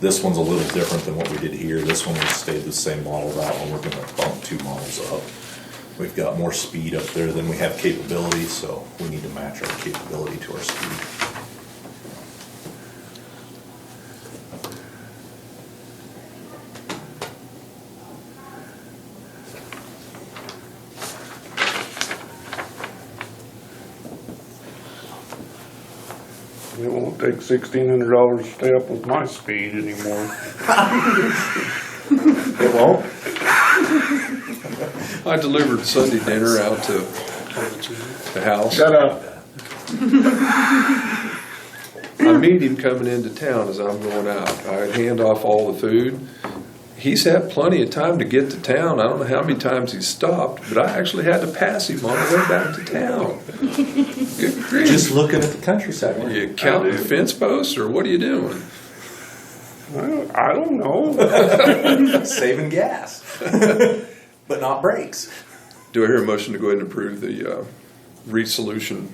This one's a little different than what we did here. This one we stayed the same model. That one we're gonna bump 2 models up. We've got more speed up there than we have capability, so we need to match our capability to our speed. It won't take $1,600 to stay up with my speed anymore. It won't? I delivered Sunday dinner out to the house. Shut up. I meet him coming into town as I'm going out. I hand off all the food. He's had plenty of time to get to town. I don't know how many times he's stopped, but I actually had to pass him on the way back to town. Good grief. Just looking at the countryside. Are you counting fence posts, or what are you doing? I don't know. Saving gas. But not brakes. Do I hear a motion to go ahead and approve the Reach Solution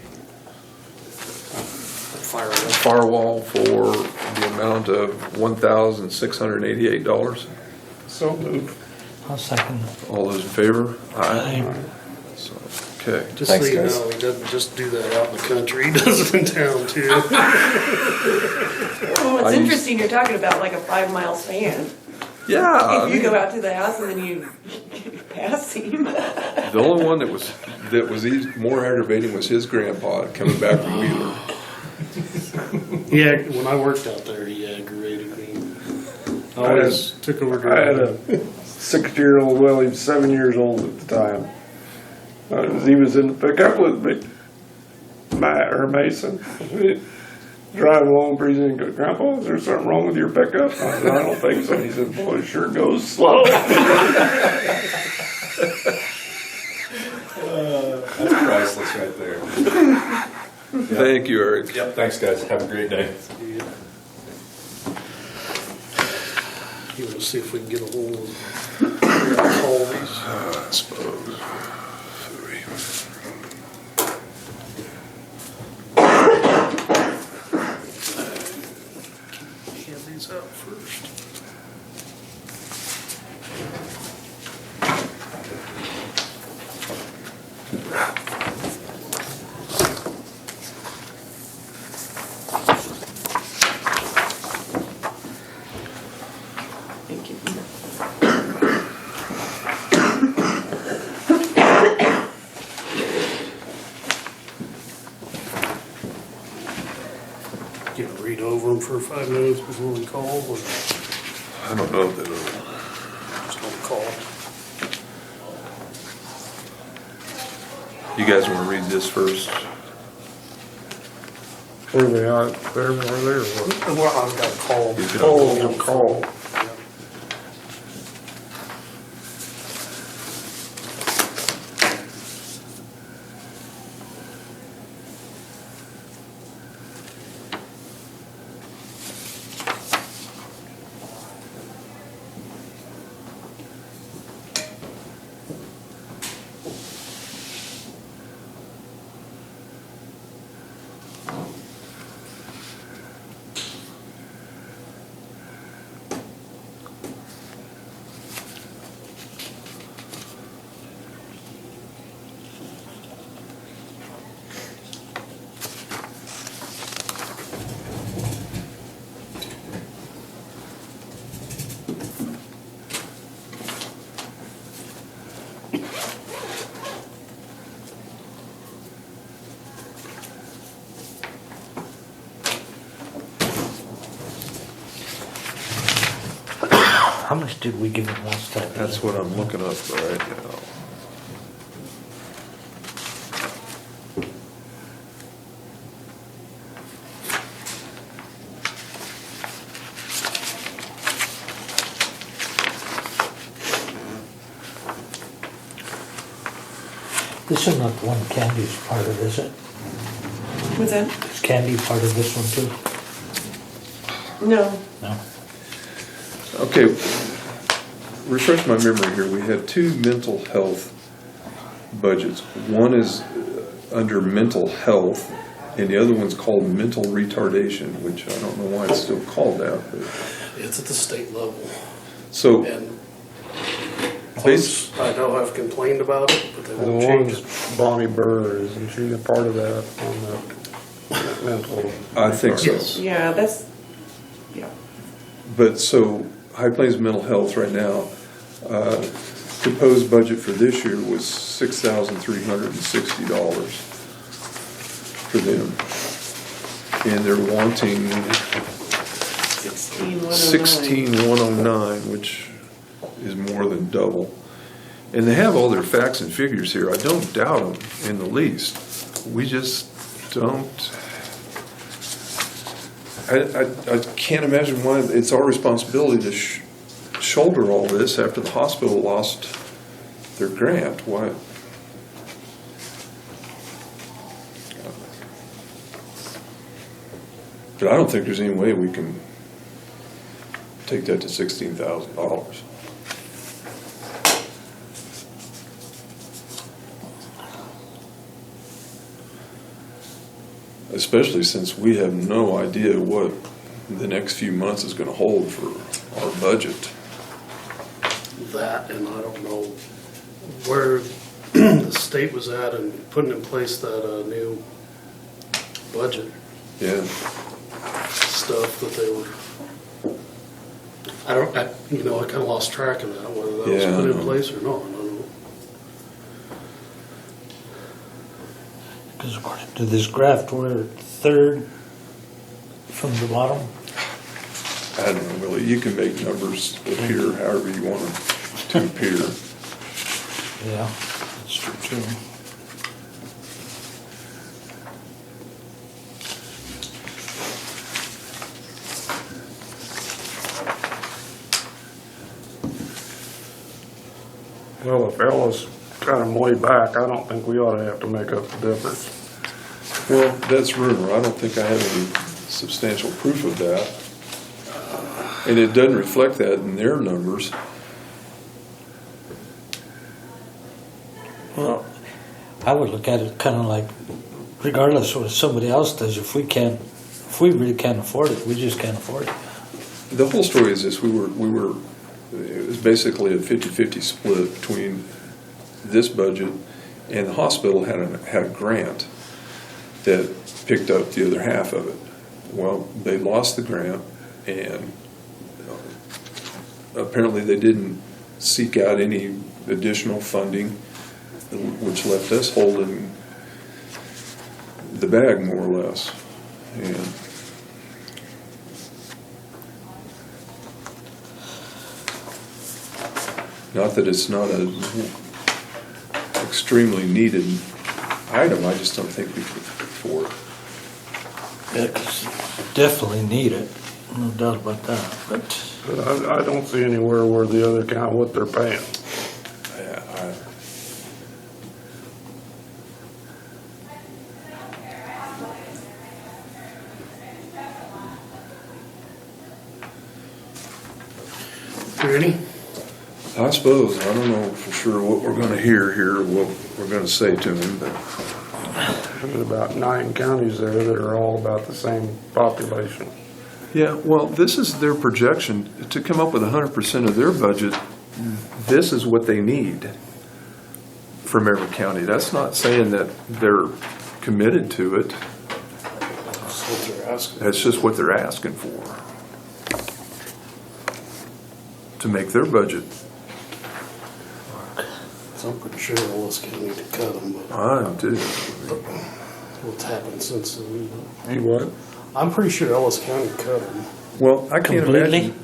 firewall for the amount of $1,688? So moved. I'll second. All those in favor? Aye. So, okay. Just Thanks, so you guys. know, he doesn't just do that out in the country, he does it in town too. Well, it's I used- interesting, you're talking about like a 5-mile span. Yeah. If you go out to the house and then you pass him. The only one that was more aggravating was his grandpa coming back from Wheeler. Yeah, when I worked out there, he aggravated me. I always took over I had driving. a 6-year-old, well, he was 7 years old at the time. He was in the pickup with me, Mason. Driving along, breezing, and go, Grandpa, is there something wrong with your pickup? I said, I don't think so. He said, boy, it sure goes slow. That's priceless right there. Thank you, Eric. Yep, thanks guys. Have a great day. You want to see if we can get a hold of Colby's? I suppose. Hand these out first. Thank you. You gonna read over them for 5 minutes before we call, or I don't know if they will. just don't call? You guys want to read this first? Where they are, there, where they are. Well, I've got to call. You can- Oh, you'll call. Yeah. How much did we give him last time? That's what I'm looking up right now. This is not the one Candy's part of, is it? What's that? Is Candy part of this one too? No. No? Okay, refresh my memory here. We had 2 mental health budgets. One is under mental health, and the other one's called mental retardation, which I don't know why it's still called that. But It's at the state level. so And bas- folks I know have complained about it, but they The won't change it. one's Bonnie Burr, isn't she a part of that on the mental? I think so. Yes. Yeah, that's, yeah. But so High Plains Mental Health right now, proposed budget for this year was $6,360 for them. And they're wanting 16,109, which is more than double. And they have all their facts and figures here. I don't doubt them in the least. We just don't. I can't imagine why it's our responsibility to shoulder all this after the hospital lost their grant. Why? But I don't think there's any way we can take that to $16,000. Especially since we have no idea what the next few months is going to hold for our budget. That, and I don't know where the state was at in putting in place that new budget Yeah. stuff that they were. I kind of lost track of that, whether that was Yeah, put I in know. place or not. I don't know. Because according to this graph, we're third from the bottom. I don't know, Willie. You can make numbers appear however you want them to appear. Yeah, that's true too. Well, if Ellis got him way back, I don't think we ought to have to make up the difference. Well, that's rumor. I don't think I have any substantial proof of that. And it doesn't reflect that in their numbers. Well, I would look at it kind of like, regardless of what somebody else does, if we really can't afford it, we just can't afford it. The whole story is this: it was basically a 50-50 split between this budget and the hospital had a grant that picked up the other half of it. Well, they lost the grant, and apparently they didn't seek out any additional funding, which left us holding the bag more or less. And not that it's not a extremely needed item, I just don't think we can afford it. Yeah, 'cause definitely need it, no doubt about that. But But I don't see anywhere where the other county, what they're paying. Ernie? I suppose, I don't know for sure what we're gonna hear here, what we're gonna say to him, but There's about 9 counties there that are all about the same population. yeah, well, this is their projection. To come up with 100% of their budget, this is what they need from every county. That's not saying that they're committed to it. That's what they're asking. That's just what they're asking for. To make their budget. So I'm pretty sure Ellis County to cut them, but I do. what's happened since then. You what? I'm pretty sure Ellis County cut them. Well, I can't completely, imagine.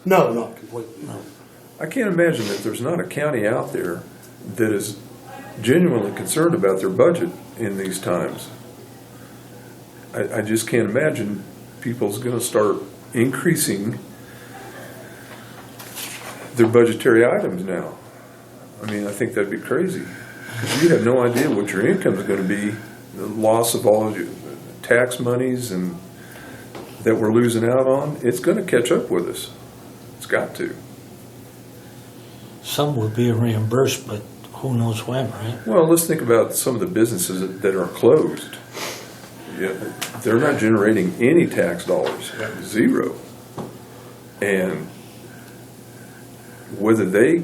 No, not completely, no. I can't imagine that there's not a county out there that is genuinely concerned about their budget in these times. I just can't imagine people's going to start increasing their budgetary items now. I mean, I think that'd be crazy. Because you have no idea what your income is going to be, the loss of all of your tax monies and that we're losing out on. It's going to catch up with us. It's got to. some will be reimbursed, but who knows when, right? Well, let's think about some of the businesses that are closed. Yeah, they're not generating any tax dollars, zero. And whether they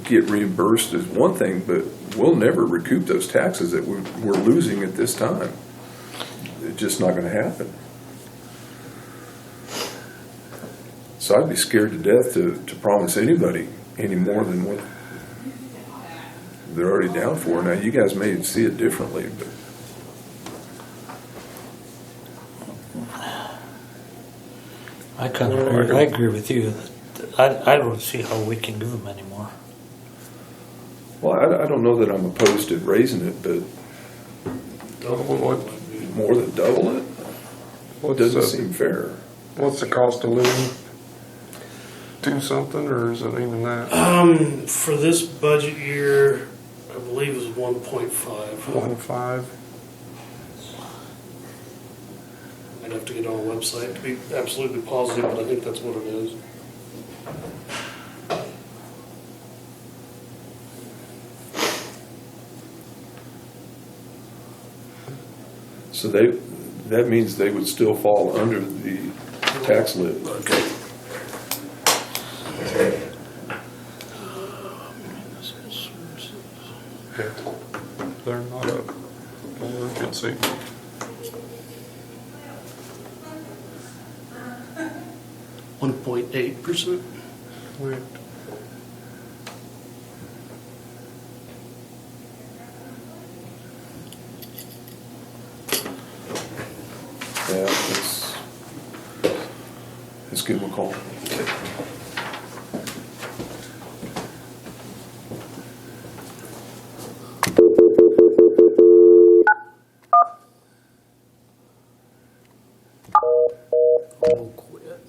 get reimbursed is one thing, but we'll never recoup those taxes that we're losing at this time. It's just not gonna happen. So I'd be scared to death to promise anybody any more than what they're already down for. Now, you guys may see it differently, but I kind of agree. I agree with you. I don't see how we can do them anymore. well, I don't know that I'm opposed to raising it, but more than double it doesn't seem fair. What's the cost of living? 2 something, or is it even that? For this budget year, I believe it was 1.5. 1.5. I'd have to get on the website to be absolutely positive, but I think that's what it is. So that means they would still fall under the tax lid. Okay. They're not a emergency. %1.8%. Right. Yeah, let's give them a call. I'll quit.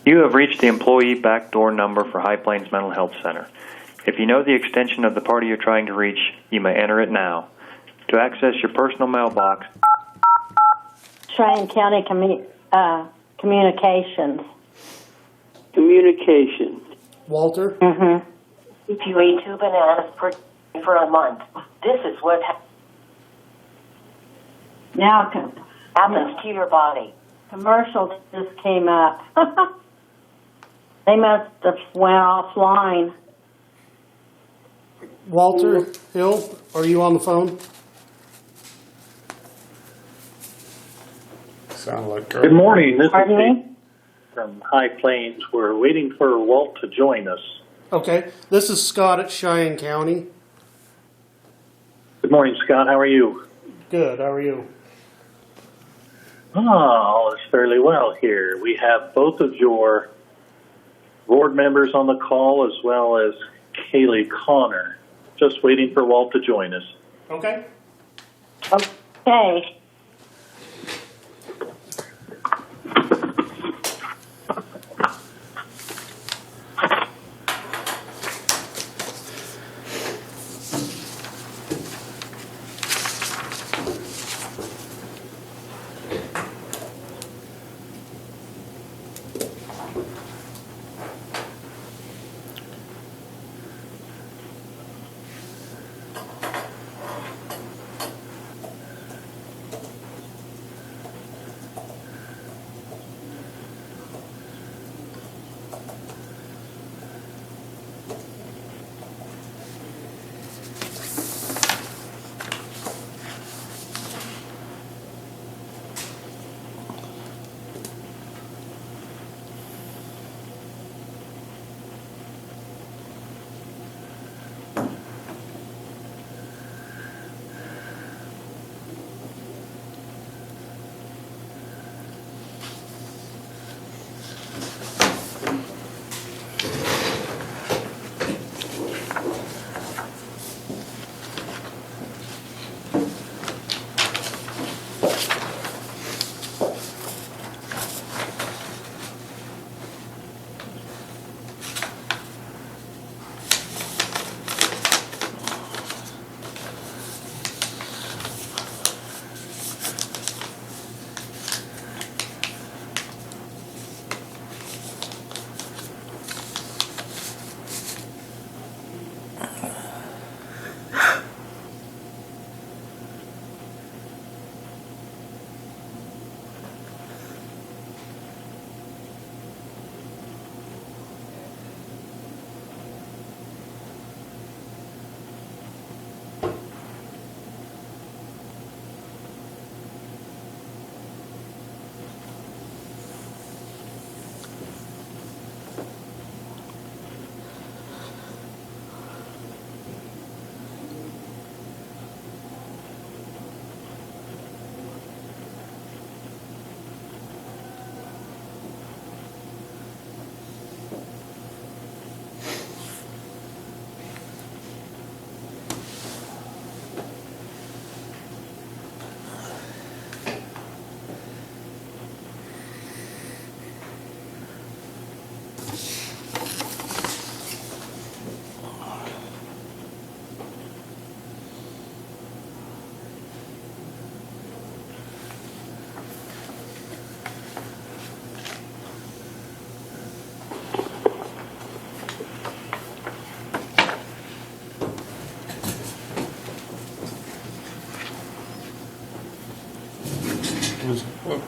You have reached the employee backdoor number for High Plains Mental Health Center. If you know the extension of the party you're trying to reach, you may enter it now. To access your personal mailbox, Cheyenne County Communications. Communications. Walter? Mm-hmm. If you eat 2 bananas for a month, this is what now happens to your body. Commercial just came up. They must have went offline. Walter Hill, are you on the phone? Sound like Good morning. This Pardon is me? Dave from High Plains. We're waiting for Walt to join us. Okay, this is Scott at Cheyenne County. Good morning, Scott. How are you? Good, how are you? All is fairly well here. We have both of your board members on the call, as well as Kaylee Connor. Just waiting for Walt to join us. Okay. Okay.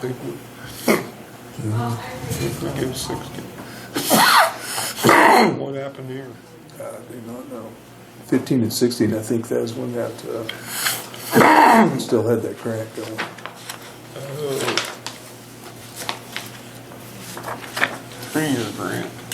think we give 60. What happened here? I do not know. 15 and 16, I think that's when that still had that crack going. Three-year grant.